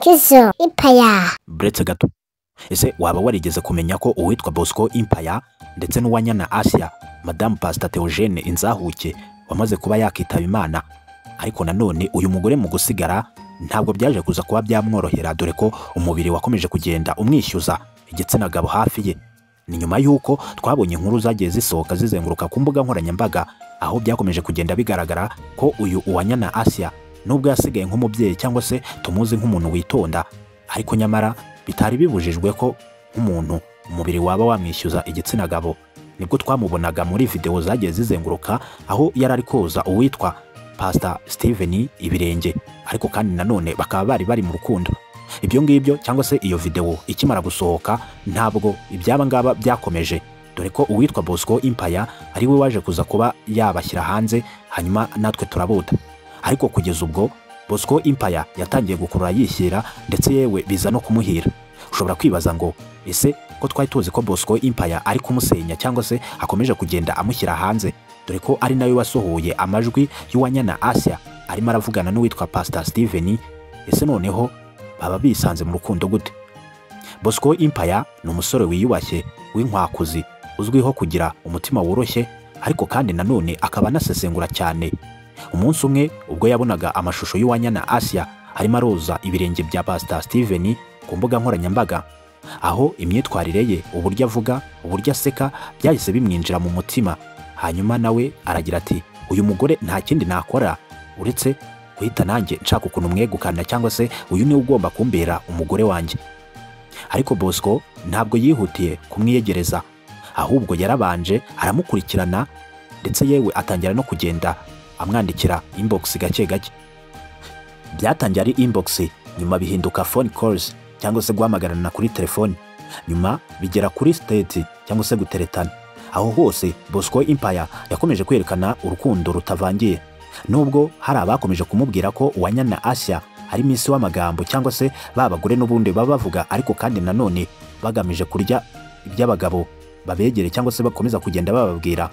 Kizo Impaya. Bretse gato. Ese waba warigeze kumenya ko uwitwa Bosco Impaya ndetse n'uwanyana Asia, Madame Pastor Theogene Inzahuke wamaze kuba yakitaba Imana, ariko nanone uyu mugore mu gusigara ntabwo byaje kuza kuba byamworohera, dore ko umubiri wakomeje kugenda umwishyuza igitsina gabo hafi ye. Ni nyuma yuko twabonye inkuru zagiye zisohoka zizenguruka ku mbuga nkoranyambaga, aho byakomeje kugenda bigaragara ko uyu uwanyana Asia nubwo yasigaye nk'umubyeyi cyangwa se tumuzi nk'umuntu witonda, ariko nyamara bitari bibujijwe ko nk'umuntu umubiri waba wamwishyuza igitsina gabo. Nibwo twamubonaga muri video zagiye zizenguruka aho yari ari koza uwitwa Pastor Steven ibirenge, ariko kandi nanone bakaba bari mu rukundo. Ibyo ngibyo cyangwa se iyo video ikimara gusohoka ntabwo ibyaba ngaba byakomeje, dore ko uwitwa Bosco Impaya ari we waje kuza kuba yabashyira hanze, hanyuma natwe turabuda. Ariko kugeza ubwo Bosco Impaya yatangiye gukurura yishyira, ndetse yewe biza no kumuhira. Ushobora kwibaza ngo ese ko twari tuzi ko Bosco Impaya ari kumusenya cyangwa se akomeje kugenda amushyira hanze, dore ko ari nawe wasohoye amajwi y'uwanyana Asia arimo aravugana n'uwitwa Pastor Steven, ese noneho baba bisanze mu rukundo gute? Bosco Impaya ni umusore wiyubashye w'inkwakuzi uzwiho kugira umutima woroshye, ariko kandi nanone akaba anasesengura cyane. Umunsi umwe ubwo yabonaga amashusho y'uwanyana Asia arimo aroza ibirenge bya Pastor Steven ku mbuga nkoranyambaga, aho imyitwarire ye, uburyo avuga, uburyo aseka byahise bimwinjira mu mutima. Hanyuma nawe aragira ati uyu mugore nta kindi nakora uretse guhita nanjye nshaka ukuntu mwegukana, cyangwa se uyu niwe ugomba kumbera umugore wanjye. Ariko Bosco ntabwo yihutiye kumwiyegereza, ahubwo yarabanje aramukurikirana, ndetse yewe atangira no kugenda amwandikira inbox gake gake. Byatangiye ari inbox, nyuma bihinduka phone calls cyangwa se guhamagarana kuri telefone, nyuma bigera kuri state cyangwa se guteretana. Aho hose Bosco Impaya yakomeje kwerekana urukundo rutavangiye, nubwo hari abakomeje kumubwira ko uwanyana Asia ari misi w'amagambo cyangwa se babagore n'ubundi baba bavuga, ariko kandi nanone bagamije kurya iby'abagabo babegere cyangwa se bakomeza kugenda bababwira,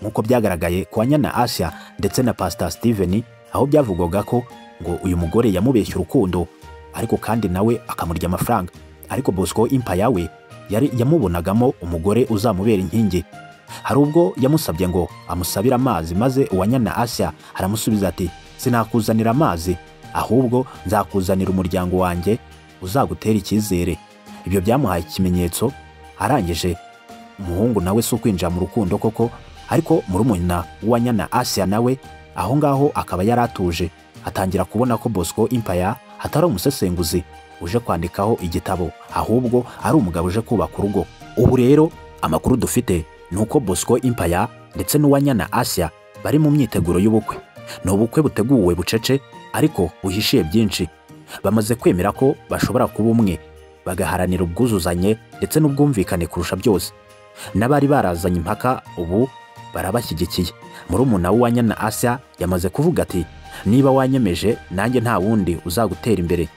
nk'uko byagaragaye ku wanyana Asia ndetse na Pastor Steven, aho byavugwaga ko ngo uyu mugore yamubeshya urukundo, ariko kandi nawe akamurya amafaranga. Ariko Bosco Impaya we yari yamubonagamo umugore uzamubera inkingi. Hari ubwo yamusabye ngo amusabire amazi, maze uwanyana Asia aramusubiza ati sinakuzanira amazi, ahubwo nzakuzanira umuryango wanjye uzagutera icyizere. Ibyo byamuhaye ikimenyetso. Arangije umuhungu nawe si ukwinjira mu rukundo koko, ariko murumuna w'uwanyana Asia nawe aho ngaho akaba yaratuje, atangira kubona ko Bosco Impaya atari umusesenguzi uje kwandikaho igitabo, ahubwo ari umugabo uje kubaka urugo. Ubu rero amakuru dufite ni uko Bosco Impaya ndetse n'uwanyana Asia bari mu myiteguro y'ubukwe. Ni ubukwe buteguwe bucece ariko buhishiye byinshi. Bamaze kwemera ko bashobora kuba umwe, bagaharanira ubwuzuzanye ndetse n'ubwumvikane kurusha byose. N'abari barazanye impaka ubu barabashyigikiye. Murumuna w'uwanyana Asia yamaze kuvuga ati niba wanyemeje nanjye nta wundi uzagutera imbere.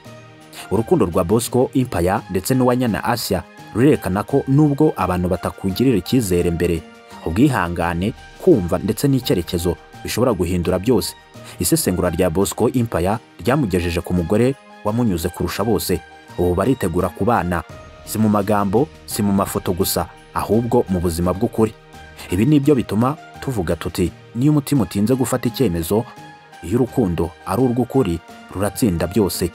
Urukundo rwa Bosco Impaya ndetse n'uwanyana Asia rurerekana ko nubwo abantu batakugirira icyizere mbere, ubwihangane, kumva ndetse n'icyerekezo bishobora guhindura byose. Isesengura rya Bosco Impaya ryamugejeje ku mugore wamunyuze kurusha bose. Ubu baritegura kubana, si mu magambo, si mu mafoto gusa, ahubwo mu buzima bw'ukuri. Ibi nibyo bituma tuvuga tuti niyo umutima utinze gufata icyemezo, iyo urukundo ari urw'ukuri ruratsinda byose.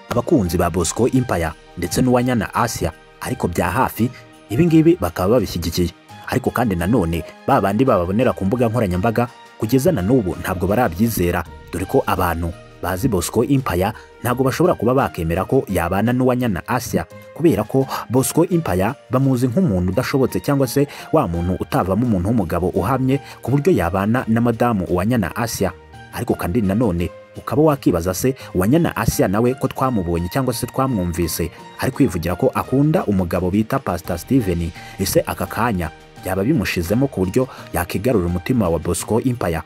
Abakunzi ba Bosco Impaya ndetse n'uwanyana Asia ariko bya hafi, ibi ngibi bakaba babishyigikiye, ariko kandi nanone babandi bababonera ku mbuga nkoranyambaga kugeza na n'ubu ntabwo barabyizera, dore ko abantu bazi Bosco Impaya ntabwo bashobora kuba bakemera ko yabana n'uwanyana Asia, kubera ko Bosco Impaya bamuzi nk'umuntu udashobotse, cyangwa se wa muntu utavamo umuntu w'umugabo uhamye ku buryo yabana na madamu uwanyana Asia. Ariko kandi nanone ukaba wakibaza se uwanyana Asia nawe ko twamubonye cyangwa se twamwumvise ari kwivugira ko akunda umugabo bita Pastor Steven, ese aka kanya byaba bimushizemo ku buryo yakigarura umutima wa Bosco Impaya?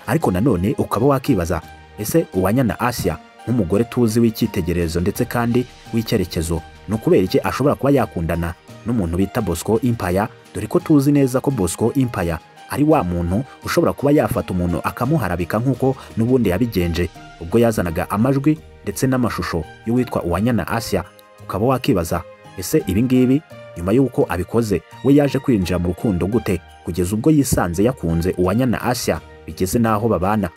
Ariko nanone ukaba wakibaza ese uwanyana Asia nk'umugore tuzi w'icyitegererezo ndetse kandi w'icyerekezo, ni ukubera iki ashobora kuba yakundana n'umuntu bita Bosco Impaya, dore ko tuzi neza ko Bosco Impaya ari wa muntu ushobora kuba yafata umuntu akamuharabika nk'uko n'ubundi yabigenje ubwo yazanaga amajwi ndetse n'amashusho y'uwitwa Uwanyana Asia, ukaba wakibaza ese ibi ngibi nyuma y'uko abikoze we yaje kwinjira mu rukundo gute kugeza ubwo yisanze yakunze Uwanyana Asia bigeze n'aho babana.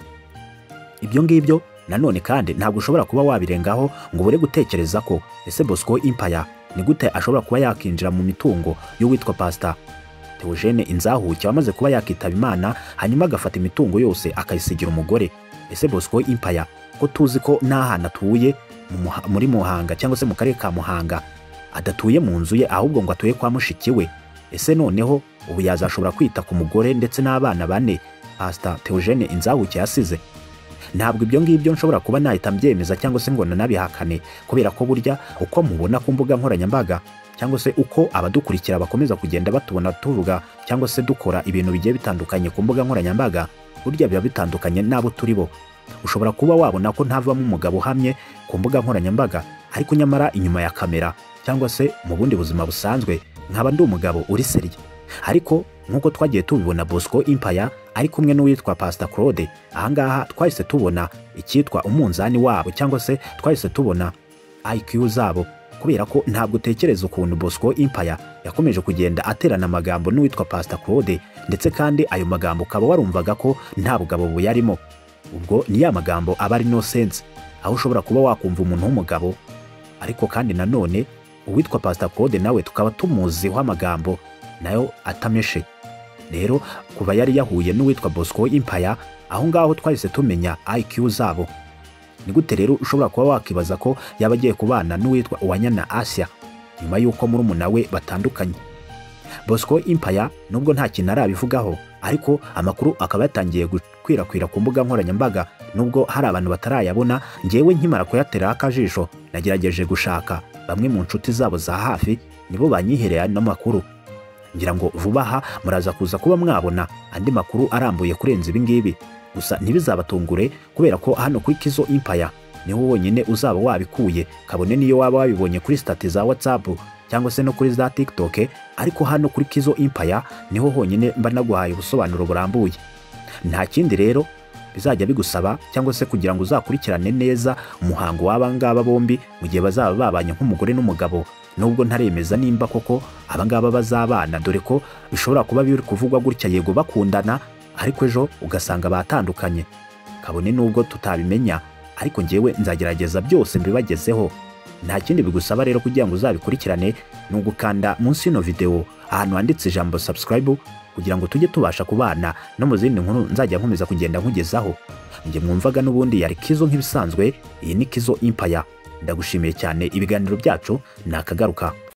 Ibyo ngibyo nanone kandi ntabwo ushobora kuba wabirengaho ngo ubure gutekereza ko ese Bosco Empire ni gute ashobora kuba yakinjira mu mitungo y'uwitwa Pastor Theogene Inzahuke wamaze kuba yakitaba Imana, hanyuma agafata imitungo yose akayisigira umugore. Ese Bosco Empire ko tuzi ko n'ahantu atuye muri Muhanga cyangwa se mu karere ka Muhanga adatuye mu nzu ye, ahubwo ngo atuye kwa mushiki we. Ese noneho ubu yazashobora kwita ku mugore ndetse n'abana bane Pastor Theogene Inzahuke yasize? Ntabwo ibyo ngibyo nshobora kuba nahita mbyemeza cyangwa se ngo nanabihakane, kubera ko burya uko mubona ku mbuga nkoranyambaga cyangwa se uko abadukurikira bakomeza kugenda batubona tuvuga cyangwa se dukora ibintu bigiye bitandukanye ku mbuga nkoranyambaga, burya biba bitandukanye n'abo turi bo. Ushobora kuba wabona ko ntavamo umugabo uhamye ku mbuga nkoranyambaga, ariko nyamara inyuma ya kamera cyangwa se mu bundi buzima busanzwe nkaba ndi umugabo uri seriye. Ariko nk'uko twagiye tubibona Bosco Empire ari kumwe n'uwitwa Pastor Claude, ahangaha twahise tubona icyitwa umunzani wabo cyangwa se twahise tubona IQ zabo, kubera ko ntabwo utekereza ukuntu Bosco Empire yakomeje kugenda aterana amagambo n'uwitwa Pastor Claude, ndetse kandi ayo magambo ukaba warumvaga ko nta bugabo buyarimo. Ubwo ni ya magambo aba ari no sense, aho ushobora kuba wakumva umuntu w'umugabo ariko kandi nanone uwitwa Pastor Claude nawe tukaba tumuziho amagambo nayo atameshe. Rero kuba yari yahuye n'uwitwa Bosco Empire, aho ngaho twahise tumenya IQ zabo. Ni gute rero ushobora kuba wakibaza ko yaba agiye kubana n'uwitwa Uwanyana Asia nyuma y'uko murumuna we batandukanye? Bosco Empire nubwo nta kintu arabivugaho, ariko amakuru akaba yatangiye gukwirakwira ku mbuga nkoranyambaga. Nubwo hari abantu batarayabona, ngewe nkimara kuyatera akajisho nagerageje gushaka bamwe mu nshuti zabo za hafi, nibo banyihereye n'amakuru. Ngira ngo vuba aha muraza kuza kuba mwabona andi makuru arambuye kurenza ibi ngibi. Gusa ntibizabatungure, kubera ko hano kuri Kizo Empire niho wonyine uzaba wabikuye, kabone niyo waba wabibonye kuri stati za WhatsApp cyangwa se no kuri za TikTok, ariko hano kuri Kizo Empire niho honyine mba naguhaye ubusobanuro burambuye. Nta kindi rero bizajya bigusaba cyangwa se kugira ngo uzakurikirane neza umuhango w'abangaba bombi mu gihe bazaba babanye nk'umugore n'umugabo, nubwo ntaremeza nimba koko abangaba bazabana, dore ko bishobora kuba biri kuvugwa gutya yego bakundana, ariko ejo ugasanga batandukanye. Kabone nubwo tutabimenya, ariko ngewe nzagerageza byose mbibagezeho. Nta kindi bigusaba rero kugira ngo uzabikurikirane ni ugukanda munsi y'ino video ahantu handitse ijambo subscribe, kugira ngo tujye tubasha kubana no mu zindi nkuru nzajya nkomeza kugenda nkugezaho. Nge mwumvaga n'ubundi yari Kizo nk'ibisanzwe, iyi ni Kizo Empire. Ndagushimiye cyane, ibiganiro byacu nakagaruka.